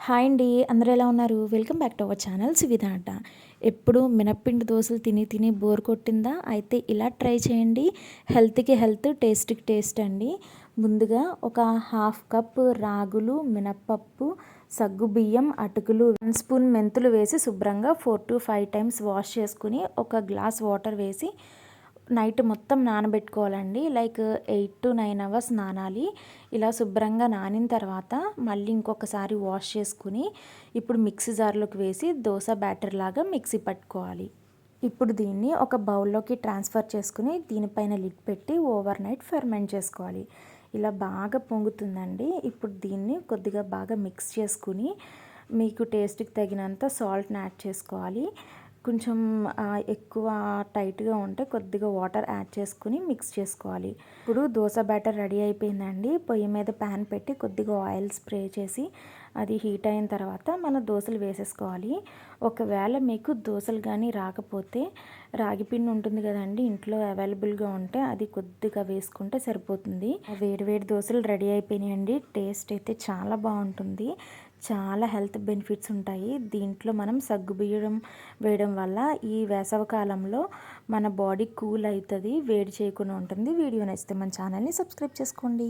Hi అండి, అందరూ ఎలా ఉన్నారు? Welcome back to our channel Suvidha అడ్డ. ఎప్పుడు మినప్పిండి దోశలు తిని తిని బోర్ కొట్టిందా? అయితే ఇలా ట్రై చేయండి. హెల్త్కి హెల్త్, టేస్ట్కి టేస్ట్ అండి. ముందుగా ఒక హాఫ్ కప్ రాగులు, మినప్పప్పు, సగ్గుబియ్యం, అటుకులు, 1 స్పూన్ మెంతులు వేసి శుభ్రంగా 4 to 5 టైమ్స్ వాష్ చేసుకుని ఒక గ్లాస్ వాటర్ వేసి నైట్ మొత్తం నానబెట్టుకోవాలండి. లైక్ 8 to 9 అవర్స్ నానాలి. ఇలా శుభ్రంగా నానిన తర్వాత మళ్ళీ ఇంకొకసారి వాష్ చేసుకుని ఇప్పుడు మిక్సీ జార్లోకి వేసి దోశ బ్యాటర్ లాగా మిక్సీ పట్టుకోవాలి. ఇప్పుడు దీన్ని ఒక బౌల్లోకి ట్రాన్స్ఫర్ చేసుకుని దీనిపైన లిడ్ పెట్టి ఓవర్ నైట్ ఫెర్మెంట్ చేసుకోవాలి. ఇలా బాగా పొంగుతుందండి. ఇప్పుడు దీన్ని కొద్దిగా బాగా మిక్స్ చేసుకుని మీకు టేస్ట్కి తగినంత సాల్ట్ని యాడ్ చేసుకోవాలి. కొంచెం ఎక్కువ టైట్గా ఉంటే కొద్దిగా వాటర్ యాడ్ చేసుకుని మిక్స్ చేసుకోవాలి. ఇప్పుడు దోశ బ్యాటర్ రెడీ అయిపోయిందండి. పొయ్యి మీద ప్యాన్ పెట్టి కొద్దిగా ఆయిల్ స్ప్రే చేసి అది హీట్ అయిన తర్వాత మన దోశలు వేసేసుకోవాలి. ఒకవేళ మీకు దోశలు కానీ రాకపోతే రాగి పిండి ఉంటుంది కదండి, ఇంట్లో అవైలబుల్గా ఉంటే అది కొద్దిగా వేసుకుంటే సరిపోతుంది. వేడి వేడి దోశలు రెడీ అయిపోయినాయండి. టేస్ట్ అయితే చాలా బాగుంటుంది. చాలా హెల్త్ బెనిఫిట్స్ ఉంటాయి. దీంట్లో మనం సగ్గుబియ్యం వేయడం వల్ల ఈ వేసవికాలంలో మన బాడీ కూల్ అవుతుంది, వేడి చేయకుండా ఉంటుంది. వీడియో నచ్చితే మన ఛానల్ని సబ్స్క్రైబ్ చేసుకోండి.